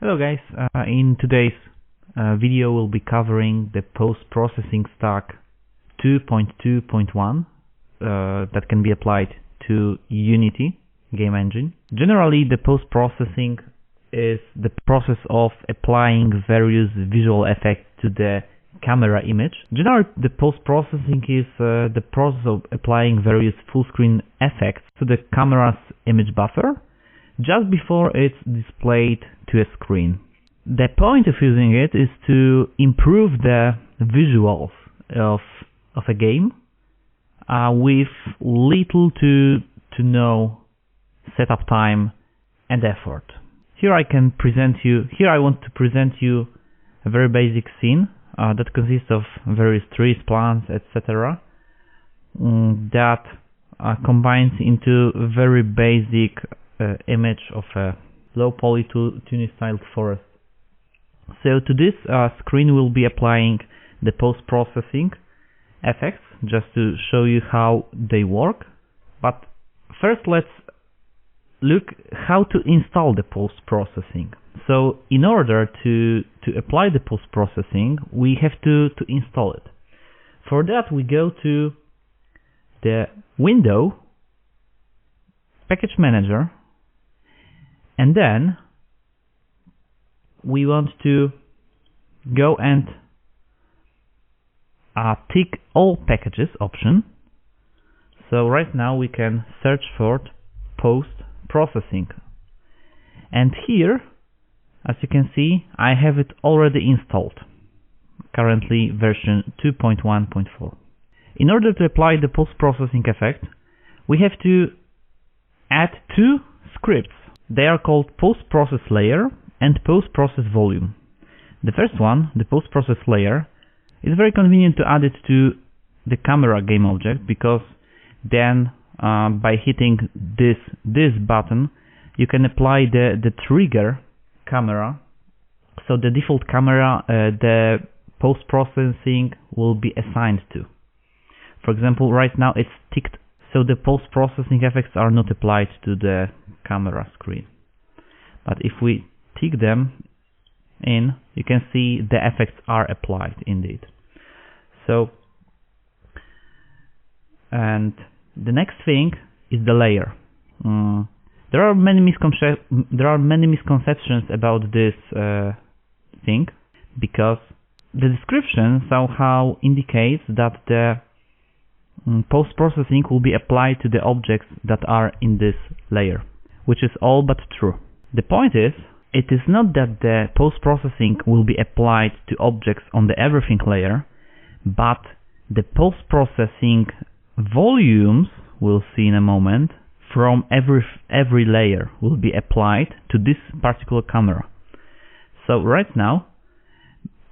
Hello guys, in today's video we'll be covering the post-processing stack 2.2.1 that can be applied to Unity game engine. Generally, the post-processing is the process of applying various visual effects to the camera image. Generally, the post-processing is the process of applying various full-screen effects to the camera's image buffer just before it's displayed to a screen. The point of using it is to improve the visuals of a game with little to no setup time and effort. Here I want to present you a very basic scene that consists of various trees, plants, etc. That combines into a very basic image of a low poly tuning styled forest. So to this screen we'll be applying the post-processing effects just to show you how they work. But first let's look how to install the post-processing. So in order to apply the post-processing, we have to install it. For that we go to the window, package manager, and then we want to go and tick all packages option. So right now we can search for post-processing. And here, as you can see, I have it already installed. Currently version 2.1.4. In order to apply the post-processing effect, we have to add two scripts. They are called post-process layer and post-process volume. The first one, the post-process layer, is very convenient to add it to the camera game object, because then by hitting this button you can apply the trigger camera. So the default camera the post-processing will be assigned to. For example, right now it's ticked, so the post-processing effects are not applied to the camera screen. But if we tick them in, you can see the effects are applied indeed. So, and the next thing is the layer. There are many misconceptions about this thing, because the description somehow indicates that the post-processing will be applied to the objects that are in this layer, which is all but true. The point is, it is not that the post-processing will be applied to objects on the everything layer, but the post-processing volumes, we'll see in a moment, from every layer will be applied to this particular camera. So right now,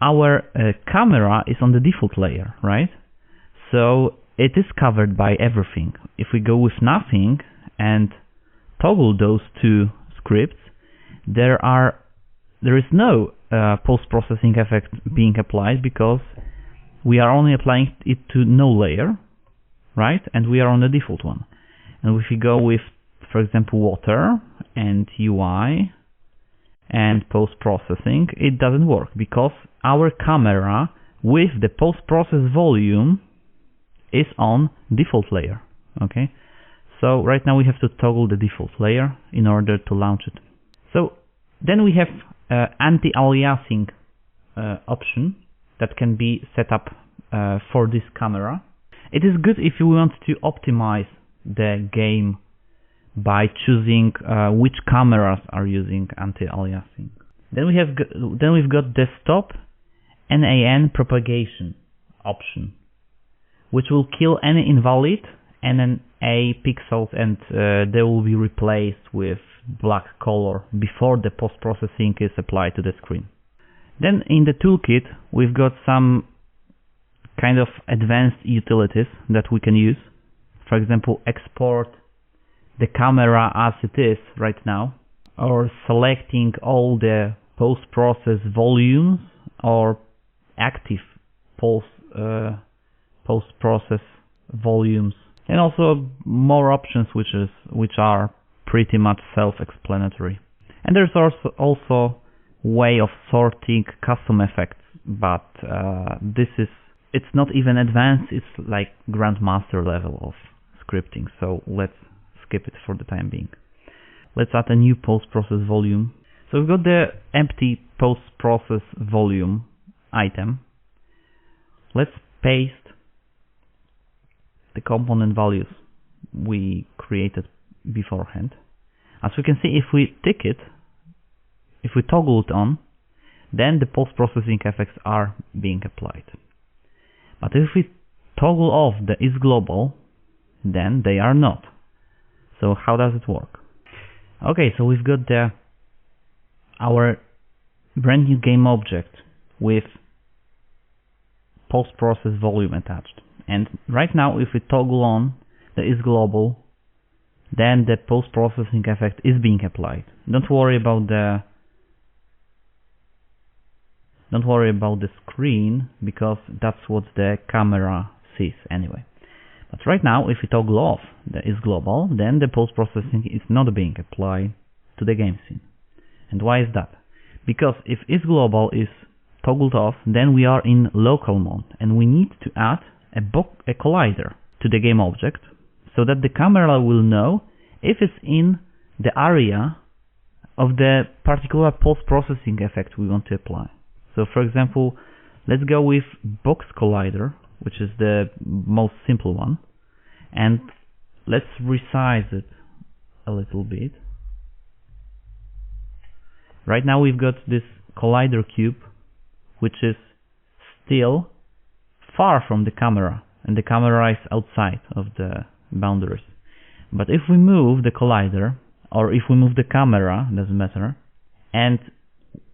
our camera is on the default layer, right? So it is covered by everything. If we go with nothing and toggle those two scripts, there is no post-processing effect being applied, because we are only applying it to no layer, right? And we are on the default one. And if we go with, for example, water and UI and post-processing, it doesn't work, because our camera with the post-process volume is on default layer. Okay, so right now we have to toggle the default layer in order to launch it. So then we have anti-aliasing option that can be set up for this camera. It is good if you want to optimize the game by choosing which cameras are using anti-aliasing. Then we've got the stop NAN propagation option, which will kill any invalid NNA pixels, and they will be replaced with black color before the post-processing is applied to the screen. Then in the toolkit we've got some kind of advanced utilities that we can use. For example, export the camera as it is right now, or selecting all the post-process volumes or active post-process volumes, and also more options which are pretty much self-explanatory. And there's also way of sorting custom effects, but it's not even advanced, it's like grandmaster level of scripting, so let's skip it for the time being. Let's add a new post-process volume. So we've got the empty post-process volume item. Let's paste the component values we created beforehand. As we can see, if we tick it, if we toggle it on, then the post-processing effects are being applied. But if we toggle off the isGlobal, then they are not. So how does it work? Okay, so we've got our brand new game object with post-process volume attached. And right now, if we toggle on the isGlobal, then the post-processing effect is being applied. Don't worry about the screen, because that's what the camera sees anyway. But right now, if we toggle off the isGlobal, then the post-processing is not being applied to the game scene. And why is that? Because if isGlobal is toggled off, then we are in local mode, and we need to add a collider to the game object so that the camera will know if it's in the area of the particular post-processing effect we want to apply. So for example, let's go with box collider, which is the most simple one, and let's resize it a little bit. Right now we've got this collider cube, which is still far from the camera, and the camera is outside of the boundaries. But if we move the collider, or if we move the camera, doesn't matter, and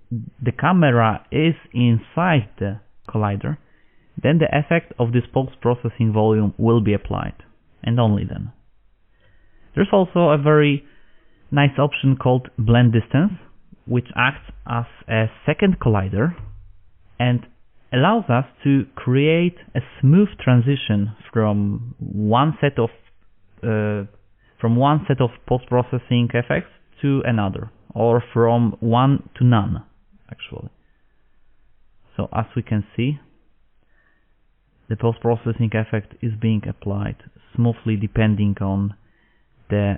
the camera is inside the collider, then the effect of this post-processing volume will be applied, and only then. There's also a very nice option called blend distance, which acts as a second collider and allows us to create a smooth transition from one set of post-processing effects to another, or from one to none, actually. So as we can see, the post-processing effect is being applied smoothly depending on the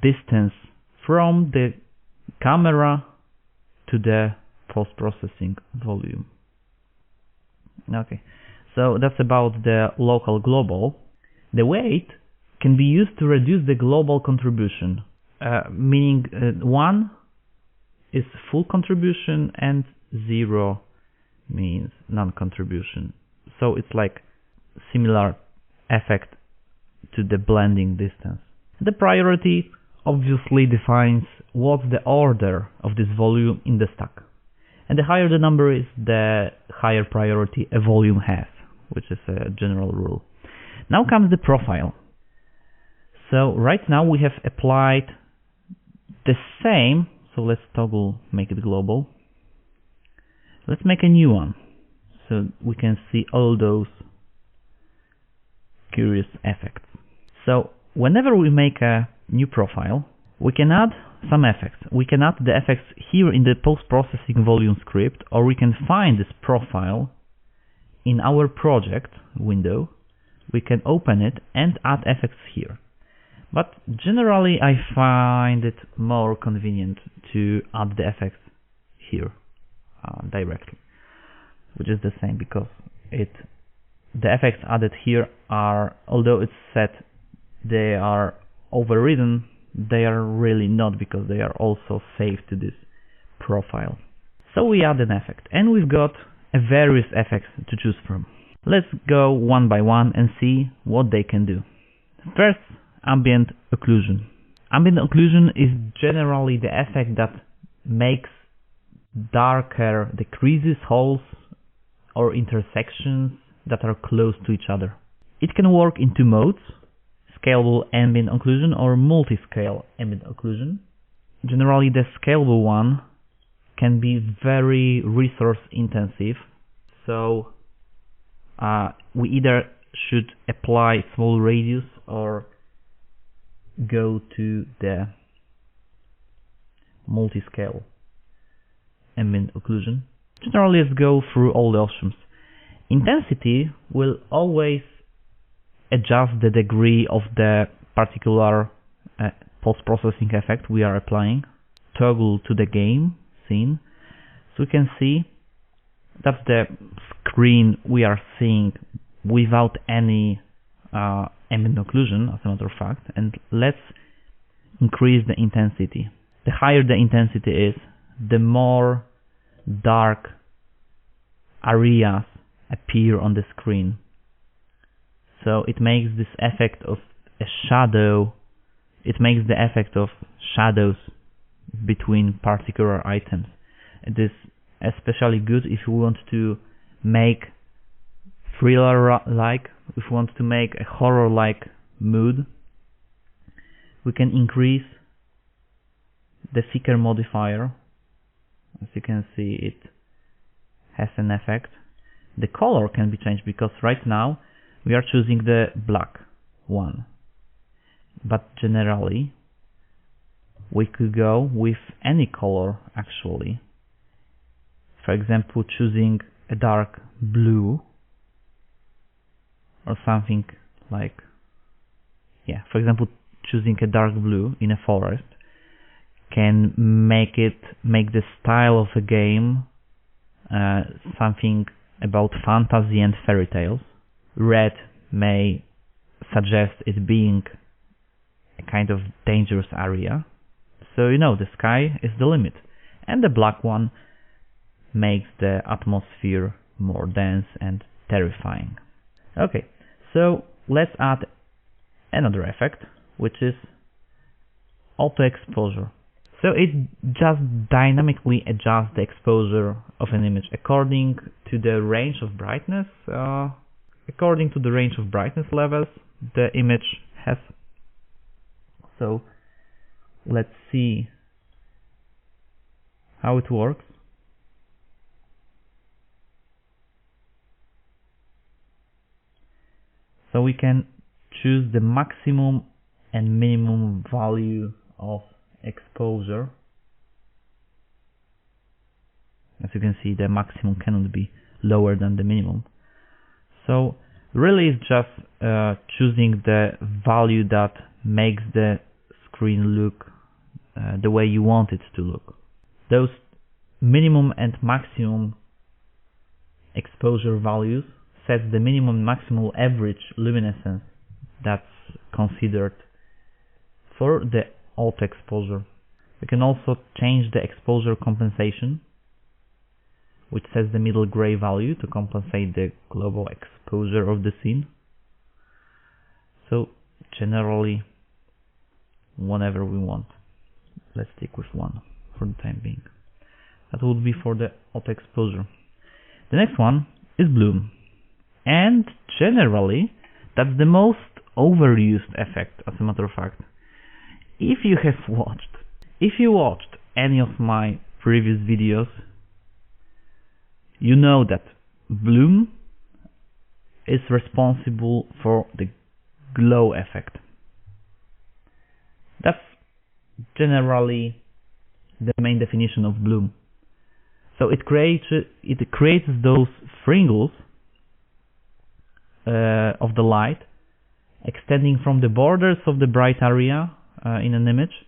distance from the camera to the post-processing volume. Okay, so that's about the local global. The weight can be used to reduce the global contribution, meaning 1 is full contribution and 0 means non-contribution. So it's like similar effect to the blending distance. The priority obviously defines what's the order of this volume in the stack. And the higher the number is, the higher priority a volume has, which is a general rule. Now comes the profile. So right now we have applied the same, so let's toggle, make it global. Let's make a new one, so we can see all those curious effects. So whenever we make a new profile, we can add some effects. We can add the effects here in the post-processing volume script, or we can find this profile in our project window. We can open it and add effects here. But generally I find it more convenient to add the effects here directly, which is the same, because the effects added here are, although it's set they are overridden, they are really not, because they are also saved to this profile. So we add an effect, and we've got various effects to choose from. Let's go one by one and see what they can do. First, ambient occlusion. Ambient occlusion is generally the effect that makes darker the creases, holes, or intersections that are close to each other. It can work in two modes: scalable ambient occlusion or multi-scale ambient occlusion. Generally, the scalable one can be very resource intensive, so we either should apply small radius or go to the multi-scale ambient occlusion. Generally, let's go through all the options. Intensity will always adjust the degree of the particular post-processing effect we are applying. Toggle to the game scene, so we can see that's the screen we are seeing without any ambient occlusion, as a matter of fact. And let's increase the intensity. The higher the intensity is, the more dark areas appear on the screen. So it makes this effect of a shadow, it makes the effect of shadows between particular items. It is especially good if you want to make thriller-like, if you want to make a horror-like mood. We can increase the thicker modifier. As you can see, it has an effect. The color can be changed because right now we are choosing the black one, but generally we could go with any color actually. For example, choosing a dark blue or something like, yeah, for example, choosing a dark blue in a forest can make the style of a game something about fantasy and fairy tales. Red may suggest it being a kind of dangerous area, so you know the sky is the limit, and the black one makes the atmosphere more dense and terrifying. Okay, so let's add another effect, which is auto exposure. So it just dynamically adjusts the exposure of an image according to the range of brightness, levels the image has. So let's see how it works. So we can choose the maximum and minimum value of exposure. As you can see, the maximum cannot be lower than the minimum. So really it's just choosing the value that makes the screen look the way you want it to look. Those minimum and maximum exposure values set the minimum maximum average luminescence that's considered for the auto exposure. We can also change the exposure compensation, which sets the middle gray value to compensate the global exposure of the scene. So generally, whenever we want. Let's stick with 1 for the time being. That would be for the auto exposure. The next one is bloom, and generally that's the most overused effect, as a matter of fact. If you watched any of my previous videos, you know that bloom is responsible for the glow effect. That's generally the main definition of bloom. So it creates those fringles of the light extending from the borders of the bright area in an image.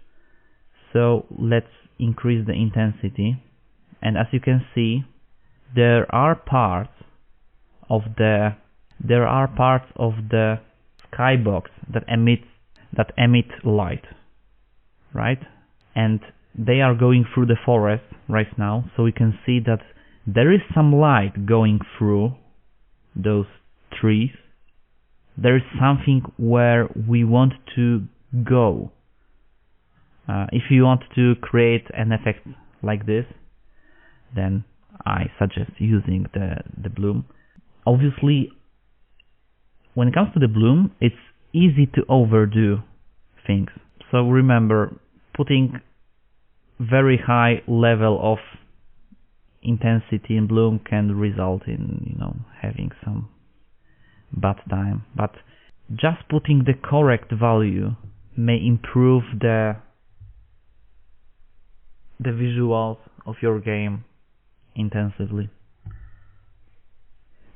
So let's increase the intensity, and as you can see, there are parts of the skybox that emit light, right? And they are going through the forest right now, so we can see that there is some light going through those trees. There is something where we want to go. If you want to create an effect like this, then I suggest using the bloom. Obviously, when it comes to the bloom, it's easy to overdo things. So remember, putting very high level of intensity in bloom can result in, having some bad time. But just putting the correct value may improve the visuals of your game intensively.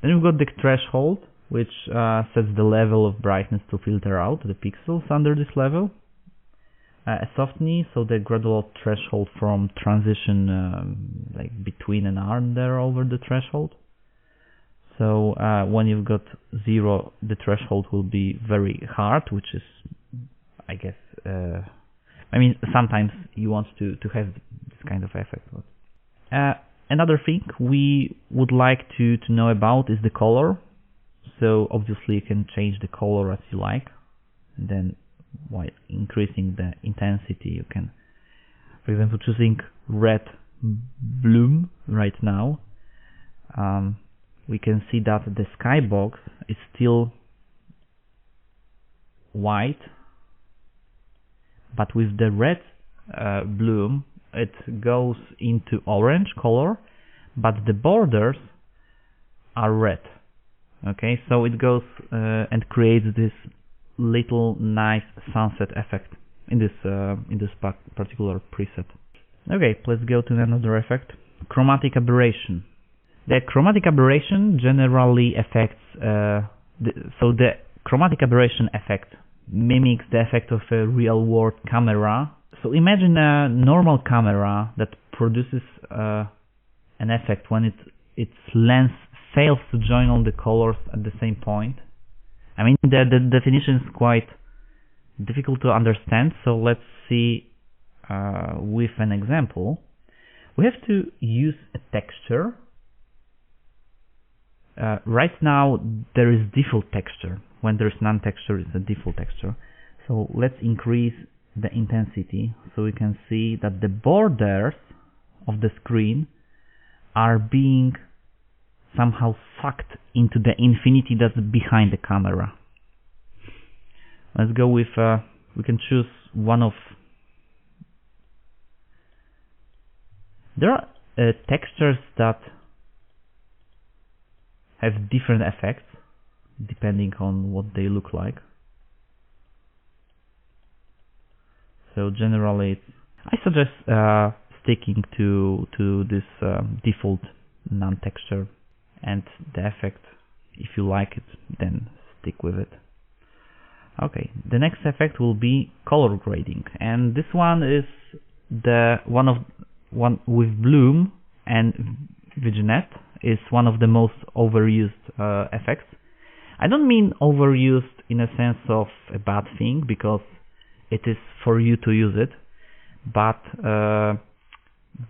Then we've got the threshold, which sets the level of brightness to filter out the pixels under this level. A softness, so the gradual threshold from transition like between and under over the threshold. So when you've got 0, the threshold will be very hard, which is, I guess, I mean, sometimes you want to have this kind of effect. Another thing we would like to know about is the color. So obviously you can change the color as you like, and then while increasing the intensity you can, for example, choosing red bloom right now, we can see that the skybox is still white, but with the red bloom it goes into orange color, but the borders are red. Okay, so it goes and creates this little nice sunset effect in this particular preset. Okay, let's go to another effect, chromatic aberration. The chromatic aberration generally affects the chromatic aberration effect mimics the effect of a real-world camera. So imagine a normal camera that produces an effect when its lens fails to join all the colors at the same point. I mean, the definition is quite difficult to understand, so let's see with an example. We have to use a texture. Right now there is default texture. When there is none texture, it's a default texture. So let's increase the intensity so we can see that the borders of the screen are being somehow sucked into the infinity that's behind the camera. Let's go with, we can choose one of, there are textures that have different effects depending on what they look like. So generally I suggest sticking to this default non-texture, and the effect, if you like it, then stick with it. Okay, the next effect will be color grading, and this one is the one with Bloom and Vignette is one of the most overused effects. I don't mean overused in a sense of a bad thing, because it is for you to use it, but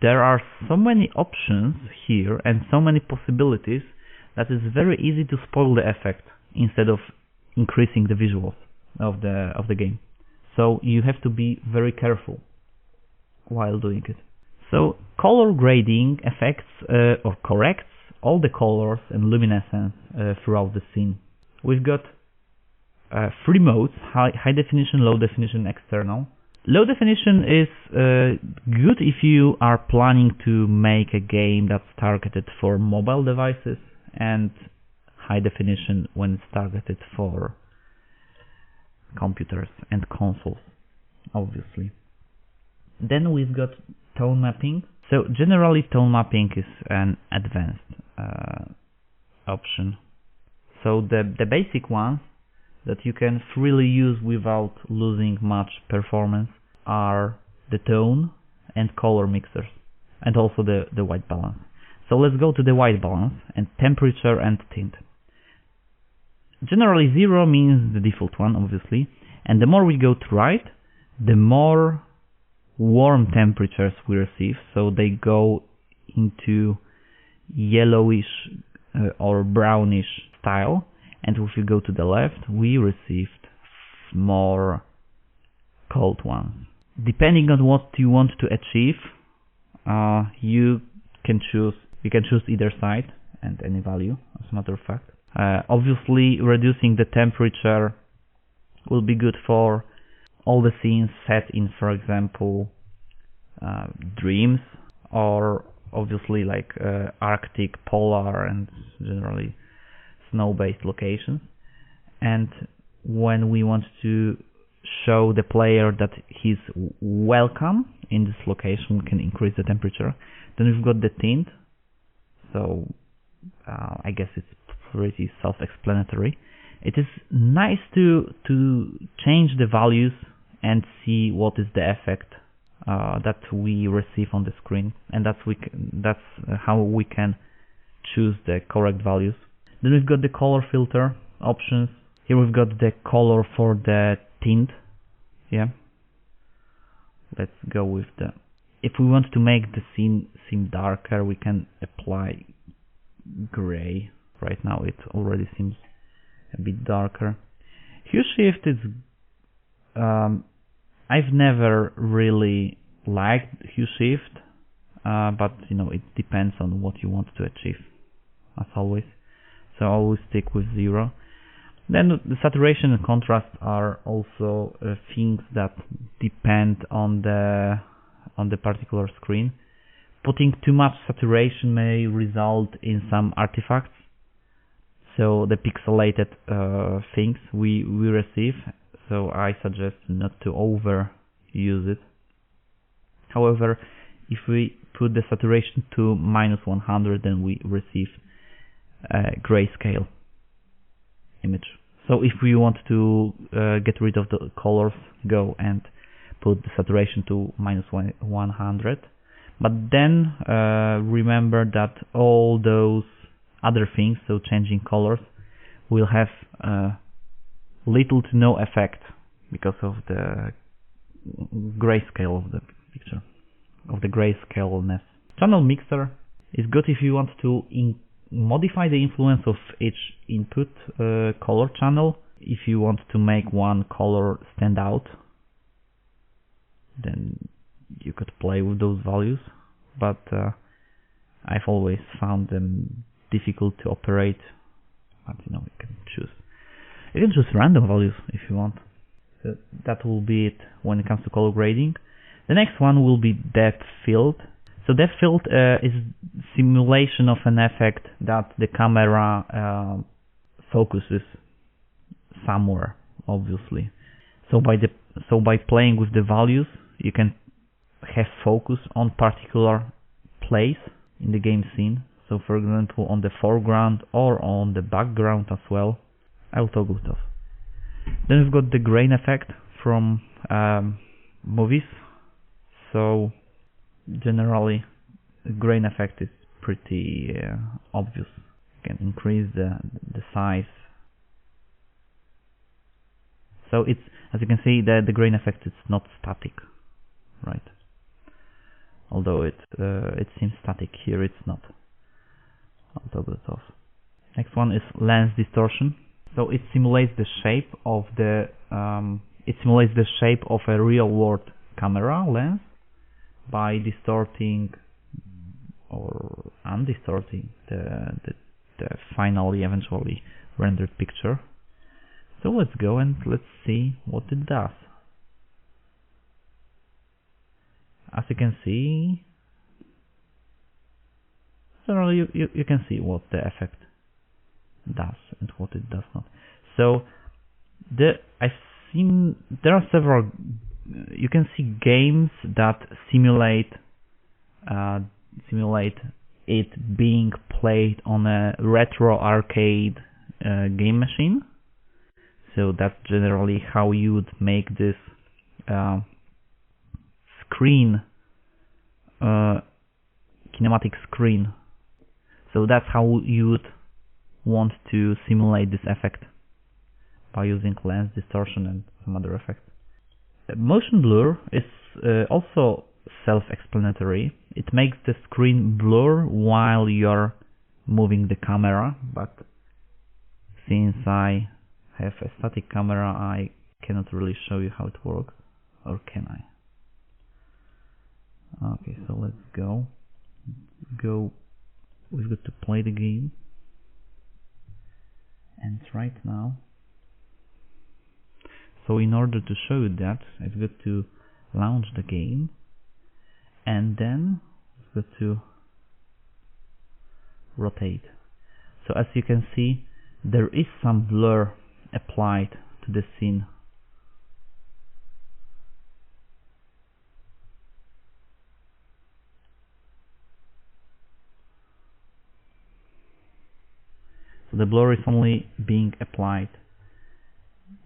there are so many options here and so many possibilities that it's very easy to spoil the effect instead of increasing the visuals of the game. So you have to be very careful while doing it. So color grading affects or corrects all the colors and luminescence throughout the scene. We've got 3 modes: high definition, low definition, external. Low definition is good if you are planning to make a game that's targeted for mobile devices, and high definition when it's targeted for computers and consoles, obviously. Then we've got tone mapping. So generally tone mapping is an advanced option. So the basic ones that you can freely use without losing much performance are the tone and color mixers, and also the white balance. So let's go to the white balance and temperature and tint. Generally 0 means the default one, obviously, and the more we go to right, the more warm temperatures we receive, so they go into yellowish or brownish style, and if we go to the left, we received more cold ones. Depending on what you want to achieve, you can choose either side and any value, as a matter of fact. Obviously, reducing the temperature will be good for all the scenes set in, for example, dreams, or obviously like Arctic, polar, and generally snow-based locations. And when we want to show the player that he's welcome in this location, we can increase the temperature. Then we've got the tint. so I guess it's pretty self-explanatory. It is nice to change the values and see what is the effect that we receive on the screen, and that's how we can choose the correct values. Then we've got the color filter options. Here we've got the color for the tint. Yeah. Let's go with the. If we want to make the scene seem darker, we can apply gray. Right now it already seems a bit darker. Hue shift is. I've never really liked hue shift, but it depends on what you want to achieve, as always. So I always stick with 0. Then the saturation and contrast are also things that depend on the particular screen. Putting too much saturation may result in some artifacts. So the pixelated things we receive. So I suggest not to overuse it. However, if we put the saturation to -100, then we receive a grayscale image. So if we want to get rid of the colors, go and put the saturation to -100. But then remember that all those other things, so changing colors, will have little to no effect because of the grayscale of the picture, of the grayscaleness. Channel mixer is good if you want to modify the influence of each input color channel. If you want to make one color stand out, then you could play with those values, but I've always found them difficult to operate. But you can choose. You can choose random values if you want. So that will be it when it comes to color grading. The next one will be depth field. So depth field is simulation of an effect that the camera focuses somewhere, obviously. So by playing with the values, you can have focus on particular place in the game scene. So for example, on the foreground or on the background as well. I'll toggle it off. Then we've got the grain effect from movies. So generally, the grain effect is pretty obvious. You can increase the size. So it's, as you can see, the grain effect is not static, right? Although it seems static here, it's not. I'll toggle it off. Next one is lens distortion. So it simulates the shape of a real-world camera lens by distorting or undistorting the finally eventually rendered picture. So let's go and let's see what it does. As you can see, generally you can see what the effect does and what it does not. So I've seen there are several. You can see games that simulate it being played on a retro arcade game machine. So that's generally how you would make this screen, kinematic screen. So that's how you would want to simulate this effect by using lens distortion and some other effects. Motion blur is also self-explanatory. It makes the screen blur while you're moving the camera, but since I have a static camera, I cannot really show you how it works, or can I? Okay, so let's go. We've got to play the game. And right now, so in order to show you that, I've got to launch the game, and then I've got to rotate. So as you can see, there is some blur applied to the scene. So the blur is only being applied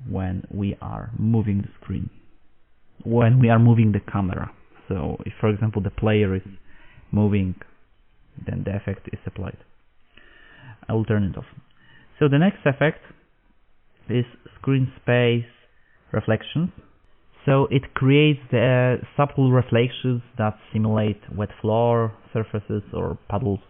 when we are moving the screen, when we are moving the camera. So if, for example, the player is moving, then the effect is applied. I will turn it off. So the next effect is screen space reflections. So it creates the subtle reflections that simulate wet floor surfaces or puddles.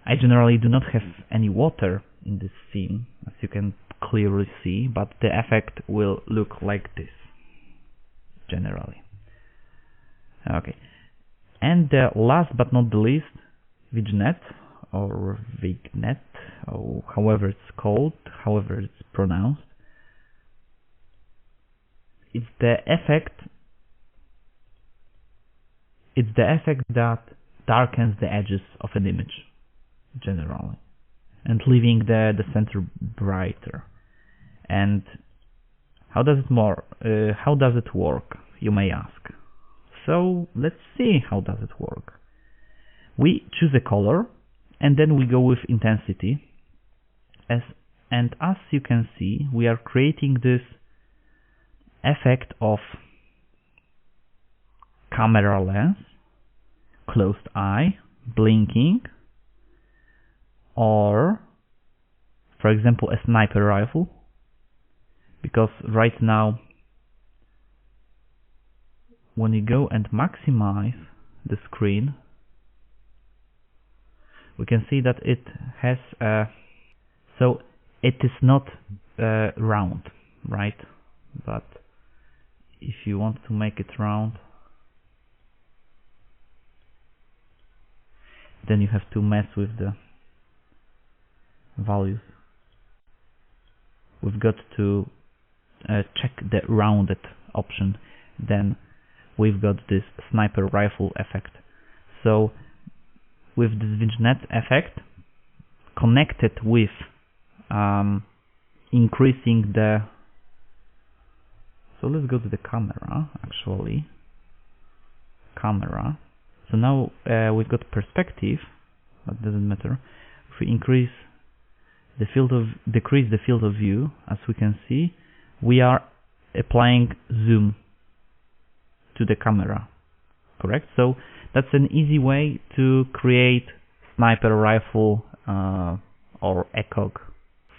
I generally do not have any water in this scene, as you can clearly see, but the effect will look like this generally. Okay, and last but not the least, Vignette or Vignette, or however it's called, however it's pronounced. It's the effect that darkens the edges of an image generally, and leaving the center brighter. And how does it work, you may ask? So let's see how does it work. We choose a color and then we go with intensity, and as you can see, we are creating this effect of camera lens, closed eye, blinking, or for example a sniper rifle, because right now when you go and maximize the screen, we can see that it has so it is not round, right? But if you want to make it round, then you have to mess with the values. We've got to check the rounded option, then we've got this sniper rifle effect. So with this Vignette effect connected with increasing the, so let's go to the camera, actually camera. So now we've got perspective, but doesn't matter. If we increase the field of, decrease the field of view, as we can see, we are applying zoom to the camera, correct? So that's an easy way to create sniper rifle or ECOG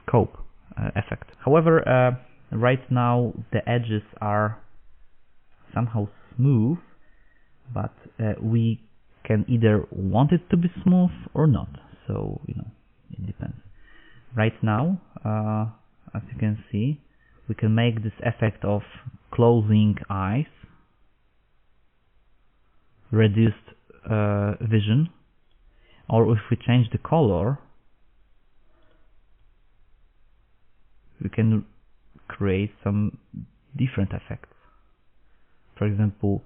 scope effect. However, right now the edges are somehow smooth, but we can either want it to be smooth or not. So, you know, it depends. Right now, as you can see, we can make this effect of closing eyes, reduced vision, or if we change the color, we can create some different effects. For example,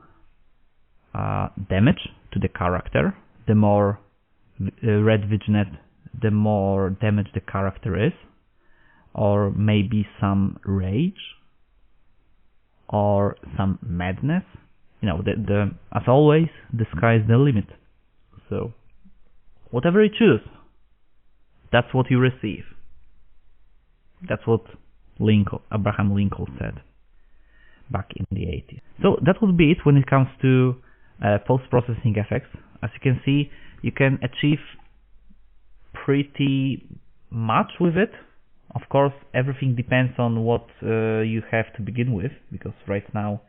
damage to the character. The more red Vignette, the more damage the character is, or maybe some rage, or some madness. You know, as always, the sky is the limit. So whatever you choose, that's what you receive. That's what Abraham Lincoln said back in the 80s. So that would be it when it comes to post-processing effects. As you can see, you can achieve pretty much with it. Of course, everything depends on what you have to begin with, because right now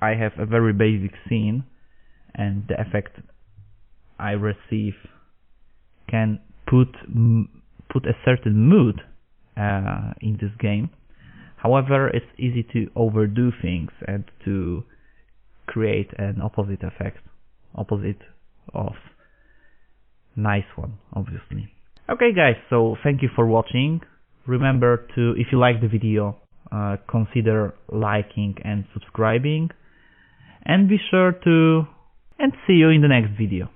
I have a very basic scene, and the effect I receive can put a certain mood in this game. However, it's easy to overdo things and to create an opposite effect, opposite of nice one, obviously. Okay guys, so thank you for watching. Remember to, if you like the video, consider liking and subscribing, and be sure to, and see you in the next video.